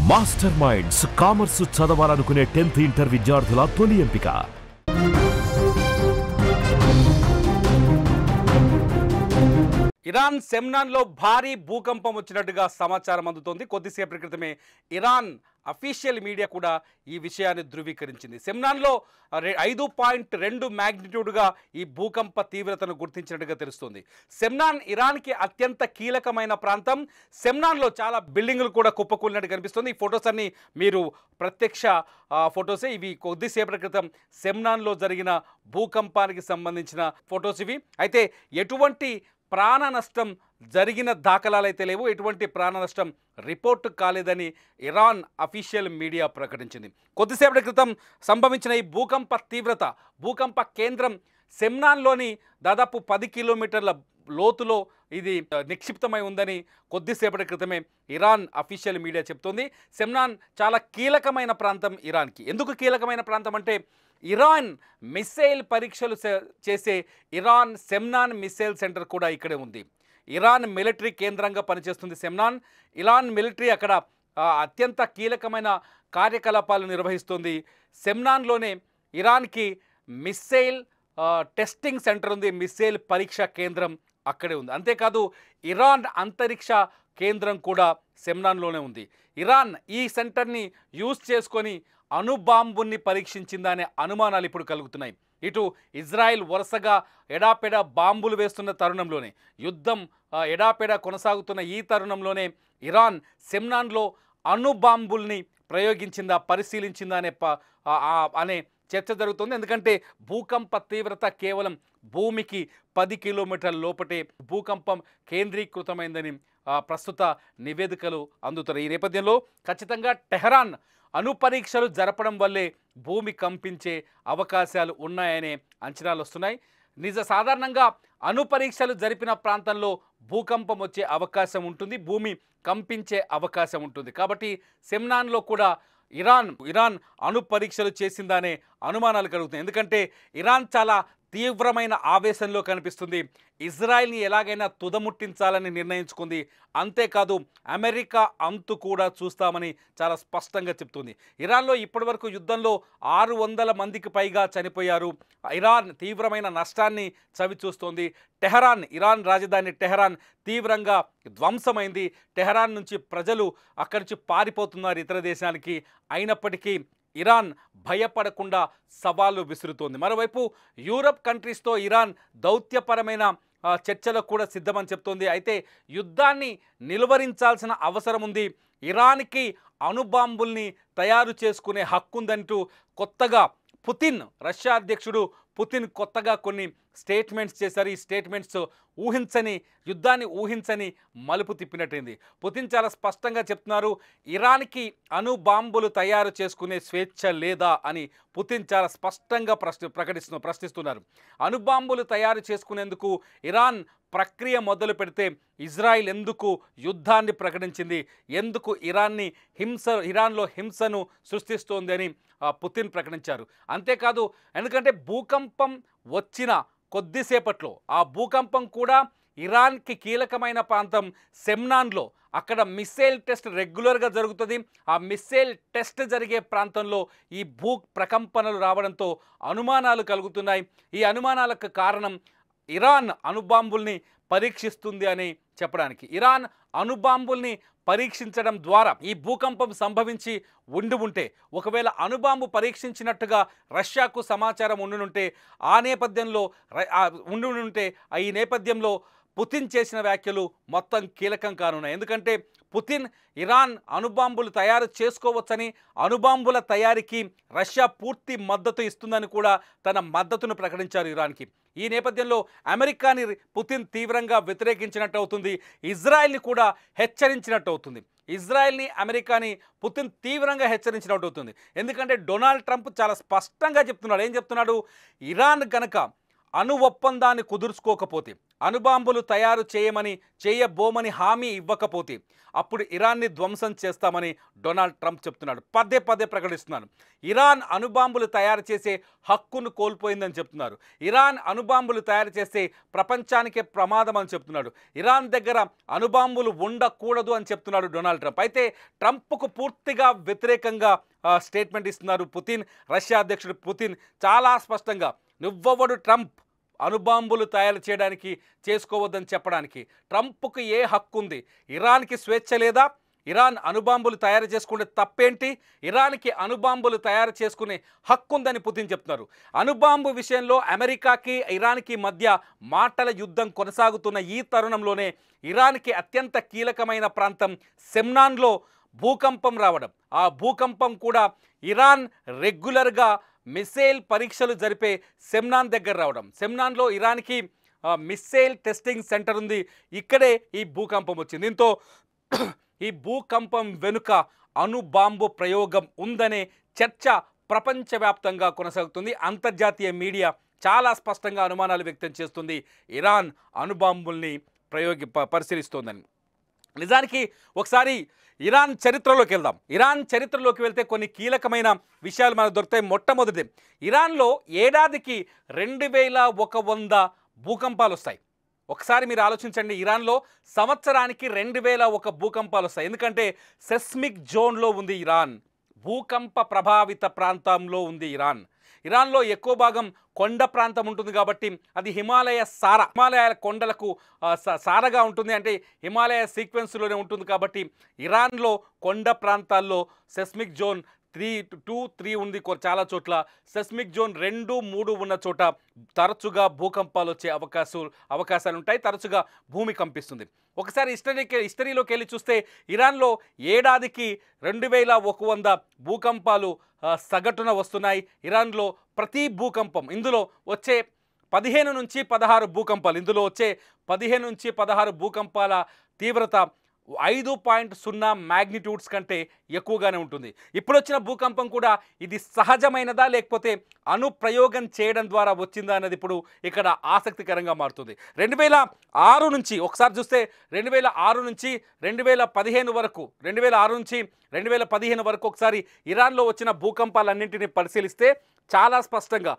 Master minds commerce చదవాలనుకునే 10th inter విద్యార్థుల తొలి ఎంపిక. ఇరాన్ సెమ్నాన్లో భారీ భూకంపం వచ్చినట్టుగా సమాచారం అందుతోంది. కొద్దిసేపటి క్రితమే ఇరాన్ అఫీషియల్ మీడియా కూడా ఈ విషయాన్ని ధృవీకరించింది. సెమ్నాన్లో 5.2 మ్యాగ్నిట్యూడ్గా ఈ భూకంప తీవ్రతను గుర్తించినట్టుగా తెలుస్తుంది. సెమ్నాన్ ఇరాన్కి అత్యంత కీలకమైన ప్రాంతం. సెమ్నాన్లో చాలా బిల్డింగులు కూడా కుప్పకూలినట్టు కనిపిస్తుంది. ఈ ఫొటోస్ అన్ని మీరు ప్రత్యక్ష ఫొటోసే. ఇవి కొద్దిసేపటి క్రితం సెమ్నాన్లో జరిగిన భూకంపానికి సంబంధించిన ఫొటోస్ ఇవి. అయితే ఎటువంటి ప్రాణ నష్టం జరిగిన దాఖలాలైతే లేవు. ఎటువంటి ప్రాణ నష్టం రిపోర్టు కాలేదని ఇరాన్ అఫీషియల్ మీడియా ప్రకటించింది. కొద్దిసేపటి క్రితం సంభవించిన ఈ భూకంప తీవ్రత, భూకంప కేంద్రం సెమ్నాన్లోని దాదాపు 10 కిలోమీటర్ల లోతులో ఇది నిక్షిప్తమై ఉందని కొద్దిసేపటి క్రితమే ఇరాన్ అఫీషియల్ మీడియా చెప్తోంది. సెమ్నాన్ చాలా కీలకమైన ప్రాంతం ఇరాన్కి. ఎందుకు కీలకమైన ప్రాంతం అంటే ఇరాన్ మిసైల్ పరీక్షలు చేసే ఇరాన్ సెమ్నాన్ మిసైల్ సెంటర్ కూడా ఇక్కడే ఉంది. ఇరాన్ మిలిటరీ కేంద్రంగా పనిచేస్తుంది సెమ్నాన్. ఇరాన్ మిలిటరీ అక్కడ అత్యంత కీలకమైన కార్యకలాపాలు నిర్వహిస్తుంది. సెమ్నాన్లోనే ఇరాన్కి మిసైల్ టెస్టింగ్ సెంటర్ ఉంది. మిసైల్ పరీక్ష కేంద్రం అక్కడే ఉంది. అంతేకాదు ఇరాన్ అంతరిక్ష కేంద్రం కూడా సెమ్నాన్లోనే ఉంది. ఇరాన్ ఈ సెంటర్ని యూజ్ చేసుకొని అణుబాంబుని పరీక్షించిందా అనే అనుమానాలు ఇప్పుడు కలుగుతున్నాయి. ఇటు ఇజ్రాయెల్ వరుసగా ఎడాపెడా బాంబులు వేస్తున్న తరుణంలోనే, యుద్ధం ఎడాపెడా కొనసాగుతున్న ఈ తరుణంలోనే ఇరాన్ సెమ్నాన్లో అణుబాంబుల్ని ప్రయోగించిందా, పరిశీలించిందా అనే చర్చ జరుగుతుంది. ఎందుకంటే భూకంప తీవ్రత కేవలం భూమికి 10 కిలోమీటర్ల లోపటే భూకంపం కేంద్రీకృతమైందని ప్రస్తుత నివేదికలు అందుతున్నాయి. ఈ నేపథ్యంలో ఖచ్చితంగా టెహరాన్ అణుపరీక్షలు జరపడం వల్లే భూమి కంపించే అవకాశాలు ఉన్నాయనే అంచనాలు వస్తున్నాయి. సాధారణంగా అణుపరీక్షలు జరిపిన ప్రాంతంలో భూకంపం వచ్చే అవకాశం ఉంటుంది, భూమి కంపించే అవకాశం ఉంటుంది. కాబట్టి సెమ్నాన్లో కూడా ఇరాన్ అణుపరీక్షలు చేసిందనే అనుమానాలు కలుగుతున్నాయి. ఎందుకంటే ఇరాన్ చాలా తీవ్రమైన ఆవేశంలో కనిపిస్తుంది. ఇజ్రాయెల్ని ఎలాగైనా తుదముట్టించాలని నిర్ణయించుకుంది. అంతేకాదు అమెరికా అంతు కూడా చూస్తామని చాలా స్పష్టంగా చెప్తుంది. ఇరాన్లో ఇప్పటివరకు యుద్ధంలో 600 మందికి పైగా చనిపోయారు. ఇరాన్ తీవ్రమైన నష్టాన్ని చవిచూస్తోంది. ఇరాన్ రాజధాని టెహరాన్ తీవ్రంగా ధ్వంసమైంది. టెహరాన్ నుంచి ప్రజలు అక్కడి నుంచి పారిపోతున్నారు ఇతర దేశానికి. అయినప్పటికీ ఇరాన్ భయపడకుండా సవాళ్లు విసురుతోంది. మరోవైపు యూరప్ కంట్రీస్తో ఇరాన్ దౌత్యపరమైన చర్చలకు కూడా సిద్ధమని చెప్తోంది. అయితే యుద్ధాన్ని నిలువరించాల్సిన అవసరం ఉంది. ఇరాన్కి అణుబాంబుల్ని తయారు చేసుకునే హక్కు ఉందంటూ కొత్తగా రష్యా అధ్యక్షుడు పుతిన్ కొత్తగా కొన్ని స్టేట్మెంట్స్ చేశారు. ఈ స్టేట్మెంట్స్ యుద్ధాన్ని ఊహించని మలుపు తిప్పినట్టయింది. పుతిన్ చాలా స్పష్టంగా చెప్తున్నారు, ఇరాన్కి అణుబాంబులు తయారు చేసుకునే స్వేచ్ఛ లేదా అని పుతిన్ చాలా స్పష్టంగా ప్రశ్నిస్తున్నారు. అణుబాంబులు తయారు చేసుకునేందుకు ఇరాన్ ప్రక్రియ మొదలు పెడితే ఇజ్రాయిల్ ఎందుకు యుద్ధాన్ని ప్రకటించింది, ఎందుకు ఇరాన్లో హింసను సృష్టిస్తోంది అని పుతిన్ ప్రకటించారు. అంతేకాదు ఎందుకంటే భూకంపం వచ్చిన కొద్దిసేపట్లో ఆ భూకంపం కూడా ఇరాన్కి కీలకమైన ప్రాంతం సెమ్నాన్లో, అక్కడ మిస్సైల్ టెస్ట్ రెగ్యులర్గా జరుగుతుంది. ఆ మిస్సైల్ టెస్ట్ జరిగే ప్రాంతంలో ఈ ప్రకంపనలు రావడంతో అనుమానాలు కలుగుతున్నాయి. ఈ అనుమానాలకు కారణం ఇరాన్ అణుబాంబుల్ని పరీక్షిస్తుంది అని చెప్పడానికి. ఇరాన్ అణుబాంబుల్ని పరీక్షించడం ద్వారా ఈ భూకంపం సంభవించి ఉంటే, ఒకవేళ అణుబాంబు పరీక్షించినట్టుగా రష్యాకు సమాచారం ఉండుంటే ఈ నేపథ్యంలో పుతిన్ చేసిన వ్యాఖ్యలు మొత్తం కీలకం కానున్నాయి. ఎందుకంటే పుతిన్ ఇరాన్ అణుబాంబులు తయారు చేసుకోవచ్చని, అణుబాంబుల తయారీకి రష్యా పూర్తి మద్దతు ఇస్తుందని కూడా తన మద్దతును ప్రకటించారు ఇరాన్కి. ఈ నేపథ్యంలో అమెరికాని పుతిన్ తీవ్రంగా వ్యతిరేకించినట్టు అవుతుంది. ఇజ్రాయెల్ని కూడా హెచ్చరించినట్టు అవుతుంది. ఇజ్రాయెల్ని అమెరికాని పుతిన్ తీవ్రంగా హెచ్చరించినట్టు అవుతుంది. ఎందుకంటే డొనాల్డ్ ట్రంప్ చాలా స్పష్టంగా చెప్తున్నాడు. ఏం చెప్తున్నాడు? ఇరాన్ కనుక అణు ఒప్పందాన్ని కుదుర్చుకోకపోతే, అణుబాంబులు తయారు చేయబోమని హామీ ఇవ్వకపోతే అప్పుడు ఇరాన్ని ధ్వంసం చేస్తామని డొనాల్డ్ ట్రంప్ చెప్తున్నాడు. పదే పదే ప్రకటిస్తున్నాను. ఇరాన్ అణుబాంబులు తయారు చేసే హక్కును కోల్పోయిందని చెప్తున్నారు. ఇరాన్ అణుబాంబులు తయారు చేస్తే ప్రపంచానికే ప్రమాదం అని చెప్తున్నాడు. ఇరాన్ దగ్గర అణుబాంబులు ఉండకూడదు అని చెప్తున్నాడు డొనాల్డ్ ట్రంప్. అయితే ట్రంప్కు పూర్తిగా వ్యతిరేకంగా స్టేట్మెంట్ ఇస్తున్నారు పుతిన్. రష్యా అధ్యక్షుడు పుతిన్ చాలా స్పష్టంగా, నువ్వెవడు ట్రంప్ అణుబాంబులు తయారు చేయడానికి, చేసుకోవద్దని చెప్పడానికి? ట్రంప్కు ఏ హక్కు ఉంది? ఇరాన్కి స్వేచ్ఛ లేదా? ఇరాన్ అణుబాంబులు తయారు చేసుకునే తప్పేంటి? ఇరాన్కి అణుబాంబులు తయారు చేసుకునే హక్కు ఉందని పుతిన్ చెప్తున్నారు. అణుబాంబు విషయంలో అమెరికాకి ఇరాన్కి మధ్య మాటల యుద్ధం కొనసాగుతున్న ఈ తరుణంలోనే ఇరాన్కి అత్యంత కీలకమైన ప్రాంతం సెమ్నాన్లో భూకంపం రావడం, ఆ భూకంపం కూడా ఇరాన్ రెగ్యులర్గా మిసైల్ పరీక్షలు జరిపే సెమ్నాన్ దగ్గర రావడం. సెమ్నాన్లో ఇరాన్కి మిసైల్ టెస్టింగ్ సెంటర్ ఉంది. ఇక్కడే ఈ భూకంపం వచ్చింది. దీంతో ఈ భూకంపం వెనుక అణుబాంబు ప్రయోగం ఉందనే చర్చ ప్రపంచవ్యాప్తంగా కొనసాగుతుంది. అంతర్జాతీయ మీడియా చాలా స్పష్టంగా అనుమానాలు వ్యక్తం చేస్తుంది. ఇరాన్ అణుబాంబుల్ని పరిశీలిస్తోందని. నిజానికి ఒకసారి ఇరాన్ చరిత్రలోకి వెళ్దాం. ఇరాన్ చరిత్రలోకి వెళ్తే కొన్ని కీలకమైన విషయాలు మనకు దొరుకుతాయి. మొట్టమొదటి, ఇరాన్లో ఏడాదికి 2100 భూకంపాలు వస్తాయి. ఒకసారి మీరు ఆలోచించండి, ఇరాన్లో సంవత్సరానికి 2001 భూకంపాలు వస్తాయి. ఎందుకంటే సెస్మిక్ జోన్లో ఉంది ఇరాన్, భూకంప ప్రభావిత ప్రాంతంలో ఉంది ఇరాన్. ఇరాన్లో ఎక్కువ భాగం కొండ ప్రాంతం ఉంటుంది కాబట్టి అది హిమాలయాల కొండలకు సారగా ఉంటుంది. అంటే హిమాలయ సీక్వెన్స్లోనే ఉంటుంది కాబట్టి ఇరాన్లో కొండ ప్రాంతాల్లో సెస్మిక్ జోన్ 2, 3 ఉంది. చాలా చోట్ల సెస్మిక్ జోన్ 2, 3 ఉన్న చోట తరచుగా భూకంపాలు వచ్చే అవకాశాలు ఉంటాయి. తరచుగా భూమి కంపిస్తుంది. ఒకసారి హిస్టరీలోకి వెళ్ళి చూస్తే ఇరాన్లో ఏడాదికి 2100 భూకంపాలు సగటున వస్తున్నాయి. ఇరాన్లో ప్రతి భూకంపం, ఇందులో వచ్చే 15 నుంచి 16 భూకంపాలు, ఇందులో వచ్చే 15 నుంచి 16 భూకంపాల తీవ్రత 5.0 మ్యాగ్నిట్యూడ్స్ కంటే ఎక్కువగానే ఉంటుంది. ఇప్పుడు వచ్చిన భూకంపం కూడా ఇది సహజమైనదా లేకపోతే అణుప్రయోగం చేయడం ద్వారా వచ్చిందా అన్నది ఇప్పుడు ఇక్కడ ఆసక్తికరంగా మారుతుంది. 2006 నుంచి ఒకసారి చూస్తే 2006 నుంచి 2015 వరకు, 2006 నుంచి 2015 వరకు ఒకసారి ఇరాన్లో వచ్చిన భూకంపాలన్నింటినీ పరిశీలిస్తే చాలా స్పష్టంగా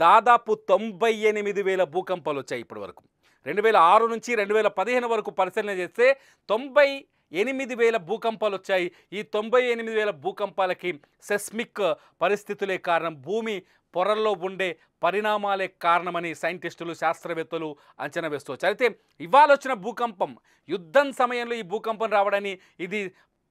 దాదాపు 98,000 భూకంపాలు వచ్చాయి ఇప్పటి వరకు. 2006 నుంచి 2015 వరకు పరిశీలన చేస్తే 98,000 భూకంపాలు వచ్చాయి. ఈ 98,000 భూకంపాలకి సెస్మిక్ పరిస్థితులే కారణం, భూమి పొరల్లో ఉండే పరిణామాలే కారణమని సైంటిస్టులు, శాస్త్రవేత్తలు అంచనా వేస్తవచ్చు. అయితే ఇవాళ వచ్చిన భూకంపం, యుద్ధం సమయంలో ఈ భూకంపం రావడాన్ని ఇది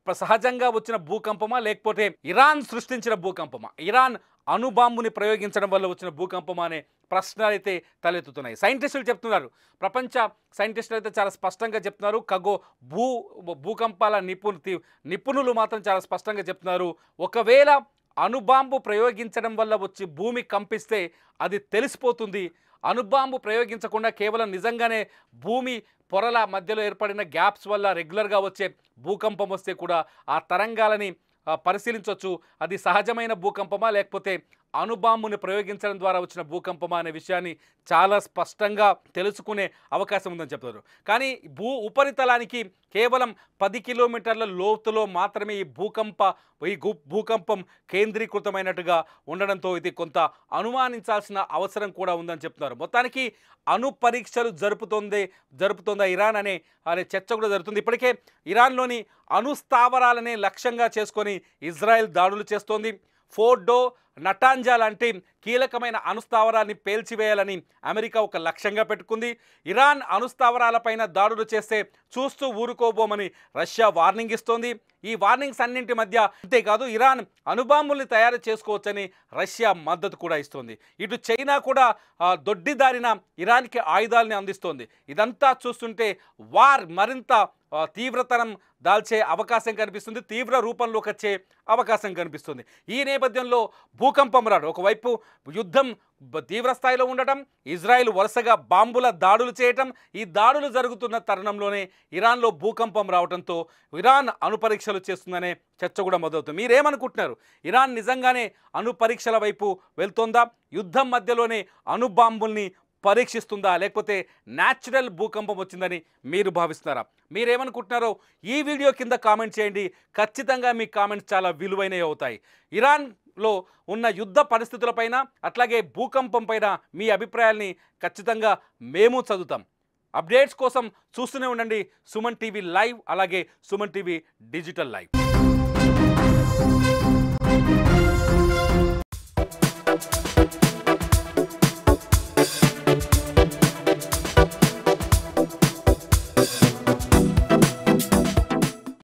సహజంగా వచ్చిన భూకంపమా లేకపోతే ఇరాన్ సృష్టించిన భూకంపమా, ఇరాన్ అణుబాంబుని ప్రయోగించడం వల్ల వచ్చిన భూకంపమా అనే ప్రశ్నలు అయితే తలెత్తుతున్నాయి. సైంటిస్టులు చెప్తున్నారు, ప్రపంచ సైంటిస్టులు అయితే చాలా స్పష్టంగా చెప్తున్నారు. భూకంపాల నిపుణులు మాత్రం చాలా స్పష్టంగా చెప్తున్నారు, ఒకవేళ అణుబాంబు ప్రయోగించడం వల్ల వచ్చి భూమి కంపిస్తే అది తెలిసిపోతుంది. అణుబాంబు ప్రయోగించకుండా కేవలం నిజంగానే భూమి పొరల మధ్యలో ఏర్పడిన గ్యాప్స్ వల్ల రెగ్యులర్గా వచ్చే భూకంపం వస్తే కూడా ఆ తరంగాలని పరిశీలించవచ్చు. అది సహజమైన భూకంపమా లేకపోతే అణుబాంబుని ప్రయోగించడం ద్వారా వచ్చిన భూకంపమా అనే విషయాన్ని చాలా స్పష్టంగా తెలుసుకునే అవకాశం ఉందని చెప్తారు. కానీ ఉపరితలానికి కేవలం 10 కిలోమీటర్ల లోతులో మాత్రమే ఈ భూకంపం కేంద్రీకృతమైనట్టుగా ఉండడంతో ఇది కొంత అనుమానించాల్సిన అవసరం కూడా ఉందని చెప్తున్నారు. మొత్తానికి అణు పరీక్షలు జరుపుతోందా ఇరాన్ అనే చర్చ కూడా జరుగుతుంది. ఇప్పటికే ఇరాన్లోని అణు స్థావరాలనే లక్ష్యంగా చేసుకొని ఇజ్రాయెల్ దాడులు చేస్తోంది. ఫోర్డో, నటాంజా లాంటి కీలకమైన అణుస్థావరాన్ని పేల్చివేయాలని అమెరికా ఒక లక్ష్యంగా పెట్టుకుంది. ఇరాన్ అణుస్థావరాలపైన దాడులు చేస్తే చూస్తూ ఊరుకోబోమని రష్యా వార్నింగ్ ఇస్తోంది. ఈ వార్నింగ్స్ అన్నింటి మధ్య అంతేకాదు ఇరాన్ అణుబాంబుల్ని తయారు చేసుకోవచ్చని రష్యా మద్దతు కూడా ఇస్తోంది. ఇటు చైనా కూడా దొడ్డిదారిన ఇరాన్కి ఆయుధాలని అందిస్తోంది. ఇదంతా చూస్తుంటే వార్ మరింత తీవ్రతరం దాల్చే అవకాశం కనిపిస్తుంది, తీవ్ర రూపంలోకి వచ్చే అవకాశం కనిపిస్తుంది. ఈ నేపథ్యంలో భూకంపం రాడు, ఒకవైపు యుద్ధం తీవ్ర స్థాయిలో ఉండటం, ఇజ్రాయెల్ వరుసగా బాంబుల దాడులు చేయటం, ఈ దాడులు జరుగుతున్న తరుణంలోనే ఇరాన్లో భూకంపం రావడంతో ఇరాన్ అణు పరీక్షలు చేస్తుందనే చర్చ కూడా మొదలవుతుంది. మీరేమనుకుంటున్నారు? ఇరాన్ నిజంగానే అణు పరీక్షల వైపు వెళ్తోందా? యుద్ధం మధ్యలోనే అణు బాంబుల్ని పరీక్షిస్తుందా లేకపోతే న్యాచురల్ భూకంపం వచ్చిందని మీరు భావిస్తున్నారా? మీరేమనుకుంటున్నారో ఈ వీడియో కింద కామెంట్ చేయండి. ఖచ్చితంగా మీ కామెంట్స్ చాలా విలువైనవి అవుతాయి. ఇరాన్లో ఉన్న యుద్ధ పరిస్థితులపైన అట్లాగే భూకంపం పైన మీ అభిప్రాయాల్ని ఖచ్చితంగా మేము చదువుతాం. అప్డేట్స్ కోసం చూస్తూనే ఉండండి సుమన్ టీవీ లైవ్, అలాగే సుమన్ టీవీ డిజిటల్ లైవ్.